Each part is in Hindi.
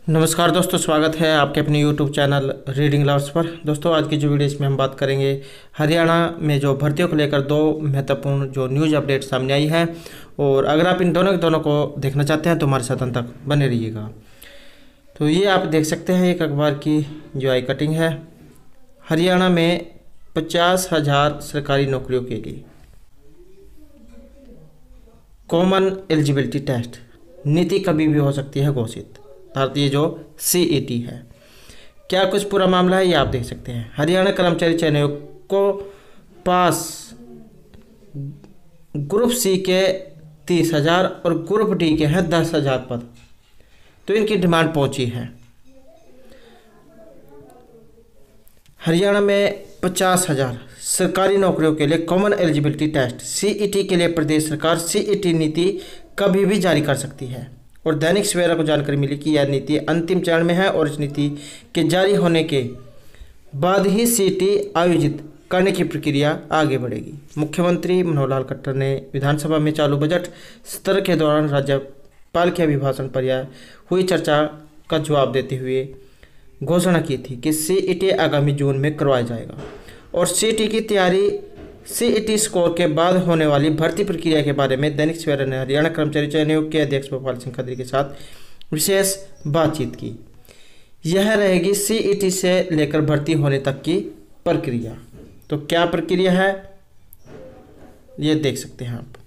नमस्कार दोस्तों, स्वागत है आपके अपने यूट्यूब चैनल रीडिंग लवर्स पर। दोस्तों, आज की जो वीडियो इसमें हम बात करेंगे हरियाणा में जो भर्तियों को लेकर दो महत्वपूर्ण जो न्यूज़ अपडेट सामने आई है। और अगर आप इन दोनों को देखना चाहते हैं तो हमारे साथ अंत तक बने रहिएगा। तो ये आप देख सकते हैं एक अखबार की जो आई कटिंग है। हरियाणा में 50,000 सरकारी नौकरियों के लिए कॉमन एलिजिबिलिटी टेस्ट नीति कभी भी हो सकती है घोषित। भारतीय जो CET है, क्या कुछ पूरा मामला है ये आप देख सकते हैं। हरियाणा कर्मचारी चयन आयोग को पास ग्रुप C के 30,000 और ग्रुप D के हैं 10,000 पद, तो इनकी डिमांड पहुंची है। हरियाणा में 50,000 सरकारी नौकरियों के लिए कॉमन एलिजिबिलिटी टेस्ट CET के लिए प्रदेश सरकार CET नीति कभी भी जारी कर सकती है। और दैनिक सवेरा को जानकारी मिली कि यह नीति अंतिम चरण में है और इस नीति के जारी होने के बाद ही CET आयोजित करने की प्रक्रिया आगे बढ़ेगी। मुख्यमंत्री मनोहर लाल खट्टर ने विधानसभा में चालू बजट सत्र के दौरान राज्यपाल के अभिभाषण पर यह हुई चर्चा का जवाब देते हुए घोषणा की थी कि CET आगामी जून में करवाया जाएगा और CET की तैयारी CET स्कोर के बाद होने वाली भर्ती प्रक्रिया के बारे में दैनिक सवेरा ने हरियाणा कर्मचारी चयन आयोग के अध्यक्ष भोपाल सिंह खत्री के साथ विशेष बातचीत की। यह रहेगी CET से लेकर भर्ती होने तक की प्रक्रिया। तो क्या प्रक्रिया है ये देख सकते हैं आप।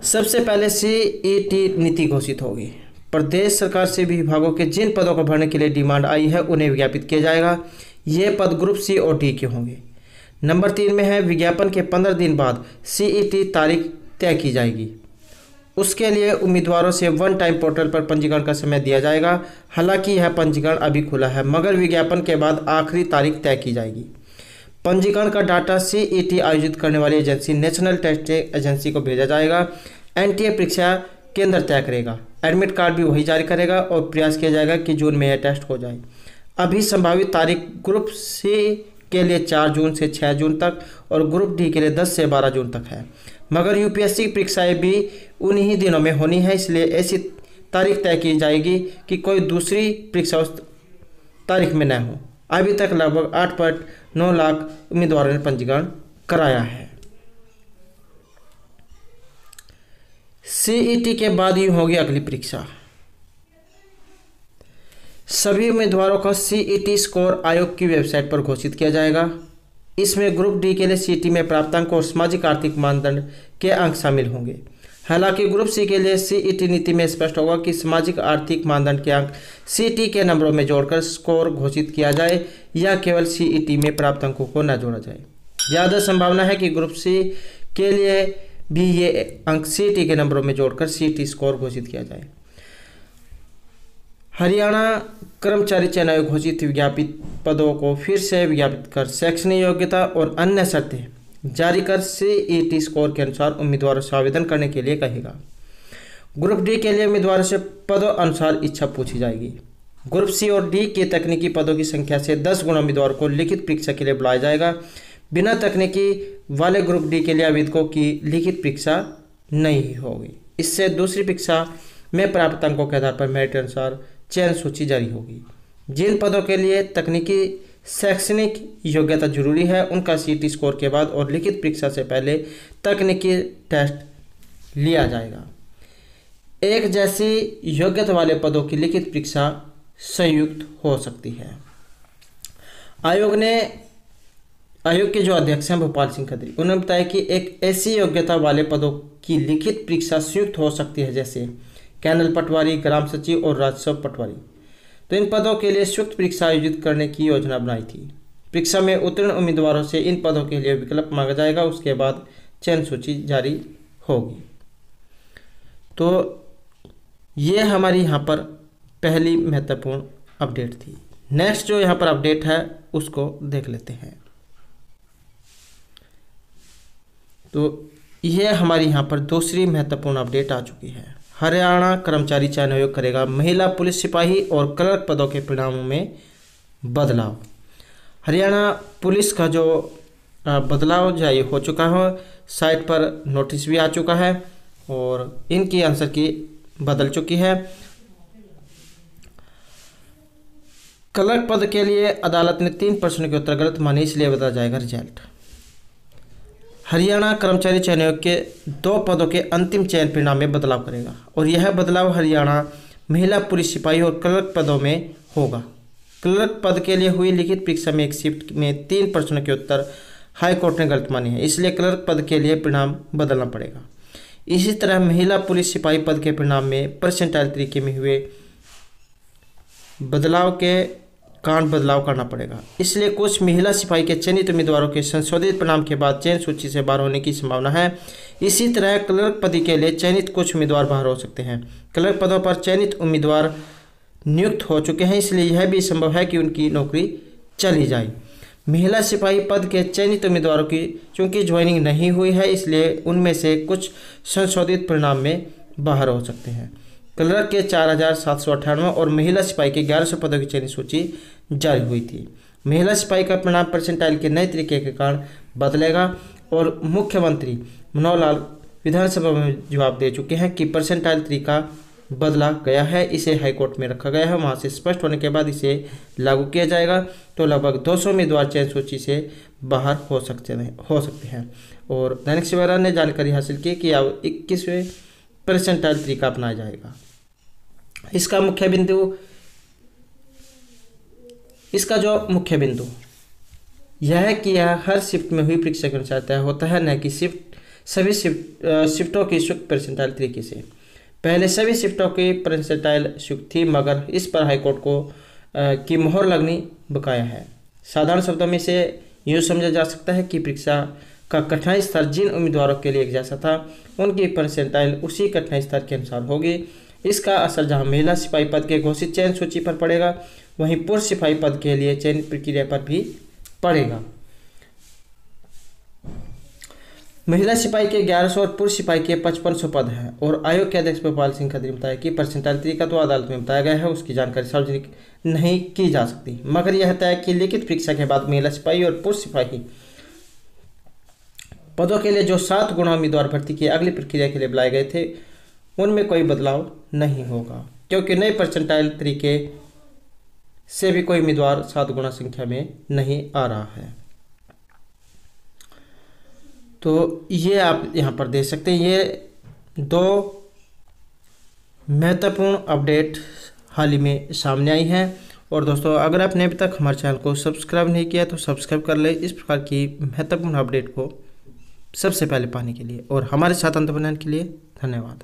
सबसे पहले CET नीति घोषित होगी। प्रदेश सरकार से भी विभागों के जिन पदों को भरने के लिए डिमांड आई है उन्हें विज्ञापित किया जाएगा। ये पद ग्रुप C और D के होंगे। नंबर 3 में है विज्ञापन के 15 दिन बाद CET तारीख तय की जाएगी। उसके लिए उम्मीदवारों से वन टाइम पोर्टल पर पंजीकरण का समय दिया जाएगा। हालांकि यह पंजीकरण अभी खुला है, मगर विज्ञापन के बाद आखिरी तारीख तय की जाएगी। पंजीकरण का डाटा CET आयोजित करने वाली एजेंसी नेशनल टेस्टिंग एजेंसी को भेजा जाएगा। NTA परीक्षा केंद्र तय करेगा, एडमिट कार्ड भी वही जारी करेगा और प्रयास किया जाएगा कि जून में यह टेस्ट हो जाए। अभी संभावित तारीख ग्रुप C के लिए 4 जून से 6 जून तक और ग्रुप D के लिए 10 से 12 जून तक है, मगर UPSC परीक्षाएं भी उन्हीं दिनों में होनी है, इसलिए ऐसी तारीख तय की जाएगी कि कोई दूसरी परीक्षा उस तारीख में न हो। अभी तक लगभग 8.9 लाख उम्मीदवारों ने पंजीकरण कराया है। CET के बाद ही होगी अगली परीक्षा। सभी उम्मीदवारों का CET स्कोर आयोग की वेबसाइट पर घोषित किया जाएगा। इसमें ग्रुप D के लिए CET में प्राप्त अंक और सामाजिक आर्थिक मानदंड के अंक शामिल होंगे। हालांकि ग्रुप C के लिए CET नीति में स्पष्ट होगा कि सामाजिक आर्थिक मानदंड के अंक CET के नंबरों में जोड़कर स्कोर घोषित किया जाए या केवल CET में प्राप्त अंकों को न जोड़ा जाए। ज़्यादा संभावना है कि ग्रुप C के लिए भी ये अंक CET के नंबरों में जोड़कर CET स्कोर घोषित किया जाए। हरियाणा कर्मचारी चयन आयोग घोषित विज्ञापित पदों को फिर से विज्ञापित कर शैक्षणिक योग्यता और अन्य शर्तें जारी कर CET स्कोर के अनुसार उम्मीदवारों से आवेदन करने के लिए कहेगा। ग्रुप D के लिए उम्मीदवारों से पदों अनुसार इच्छा पूछी जाएगी। ग्रुप C और D के तकनीकी पदों की संख्या से 10 गुना उम्मीदवारों को लिखित परीक्षा के लिए बुलाया जाएगा। बिना तकनीकी वाले ग्रुप D के लिए आवेदकों की लिखित परीक्षा नहीं होगी। इससे दूसरी परीक्षा में प्राप्त अंकों के आधार पर मेरिट अनुसार चयन सूची जारी होगी। जिन पदों के लिए तकनीकी शैक्षणिक योग्यता जरूरी है उनका CET स्कोर के बाद और लिखित परीक्षा से पहले तकनीकी टेस्ट लिया जाएगा। एक जैसी योग्यता वाले पदों की लिखित परीक्षा संयुक्त हो सकती है। आयोग के जो अध्यक्ष हैं भोपाल सिंह खत्री, उन्होंने बताया कि एक ऐसी योग्यता वाले पदों की लिखित परीक्षा संयुक्त हो सकती है जैसे कैनल पटवारी, ग्राम सचिव और राजस्व पटवारी। तो इन पदों के लिए संयुक्त परीक्षा आयोजित करने की योजना बनाई थी। परीक्षा में उत्तीर्ण उम्मीदवारों से इन पदों के लिए विकल्प मांगा जाएगा। उसके बाद चयन सूची जारी होगी। तो ये हमारी यहाँ पर पहली महत्वपूर्ण अपडेट थी। नेक्स्ट जो यहाँ पर अपडेट है उसको देख लेते हैं। तो यह हमारी यहाँ पर दूसरी महत्वपूर्ण अपडेट आ चुकी है। हरियाणा कर्मचारी चयन आयोग करेगा महिला पुलिस सिपाही और क्लर्क पदों के परिणामों में बदलाव। हरियाणा पुलिस का जो बदलाव जारी हो चुका है, साइट पर नोटिस भी आ चुका है और इनकी आंसर की बदल चुकी है। क्लर्क पद के लिए अदालत ने 3 प्रश्नों के उत्तर गलत माने, इसलिए बताया जाएगा रिजल्ट। हरियाणा कर्मचारी चयन आयोग के 2 पदों के अंतिम चयन परिणाम में बदलाव करेगा और यह बदलाव हरियाणा महिला पुलिस सिपाही और क्लर्क पदों में होगा। क्लर्क पद के लिए हुई लिखित परीक्षा में एक शिफ्ट में 3 प्रश्नों के उत्तर हाईकोर्ट ने गलत माने हैं, इसलिए क्लर्क पद के लिए परिणाम बदलना पड़ेगा। इसी तरह महिला पुलिस सिपाही पद के परिणाम में परसेंटाइल तरीके में हुए बदलाव के कारण बदलाव करना पड़ेगा, इसलिए कुछ महिला सिपाही के चयनित उम्मीदवारों के संशोधित परिणाम के बाद चयन सूची से बाहर होने की संभावना है। इसी तरह क्लर्क पद के लिए चयनित कुछ उम्मीदवार बाहर हो सकते हैं। क्लर्क पदों पर चयनित उम्मीदवार नियुक्त हो चुके हैं, इसलिए यह भी संभव है कि उनकी नौकरी चली जाए। महिला सिपाही पद के चयनित उम्मीदवारों की चूंकि ज्वाइनिंग नहीं हुई है, इसलिए उनमें से कुछ संशोधित परिणाम में बाहर हो सकते हैं। क्लर्क के 4798 और महिला सिपाही के 1100 पदों की चयनित सूची जारी हुई थी। महिला सिपाही का परिणाम परसेंटाइल के नए तरीके के कारण बदलेगा और मुख्यमंत्री मनोहर लाल विधानसभा में जवाब दे चुके हैं कि परसेंटाइल तरीका बदला गया है, इसे हाईकोर्ट में रखा गया है, वहां से स्पष्ट होने के बाद इसे लागू किया जाएगा। तो लगभग 200 उम्मीदवार चयन सूची से बाहर हो सकते हैं। और दैनिक सवेरा ने जानकारी हासिल की कि अब 21वें परसेंटाइल तरीका अपनाया जाएगा। इसका जो मुख्य बिंदु यह है कि यह हर शिफ्ट में हुई परीक्षा के अनुसार तय होता है, न कि सभी शिफ्टों की शुल्क परसेंटाइल तरीके से। पहले सभी शिफ्टों की परसेंटाइल शुल्क थी, मगर इस पर हाईकोर्ट की मोहर लगनी बकाया है। साधारण शब्दों में इसे यूँ समझा जा सकता है कि परीक्षा का कठिनाई स्तर जिन उम्मीदवारों के लिए एक जैसा था, उनकी परसेंटाइल उसी कठिनाई स्तर के अनुसार होगी। इसका असर जहां महिला सिपाही पद के घोषित चयन सूची पर पड़ेगा, वहीं पुरुष सिपाही पद के लिए चयनित प्रक्रिया पर भी पड़ेगा। महिला सिपाही के 1100 और पुरुष सिपाही के 5500 पद हैं और आयोग के अध्यक्ष भोपाल सिंह खत्री ने बताया कि परसेंटाइल तरीका तो अदालत में बताया गया है, उसकी जानकारी सार्वजनिक नहीं की जा सकती, मगर यह तय कि लिखित परीक्षा के बाद महिला सिपाही और पुरुष सिपाही पदों के लिए जो 7 गुना उम्मीदवार भर्ती की अगली प्रक्रिया के लिए बुलाए गए थे, उनमें कोई बदलाव नहीं होगा, क्योंकि नए परसेंटाइल तरीके से भी कोई उम्मीदवार 7 गुना संख्या में नहीं आ रहा है। तो ये आप यहाँ पर देख सकते हैं, ये 2 महत्वपूर्ण अपडेट हाल ही में सामने आई हैं। और दोस्तों, अगर आपने अभी तक हमारे चैनल को सब्सक्राइब नहीं किया तो सब्सक्राइब कर लें इस प्रकार की महत्वपूर्ण अपडेट को सबसे पहले पाने के लिए। और हमारे साथ अंत बनाने के लिए धन्यवाद।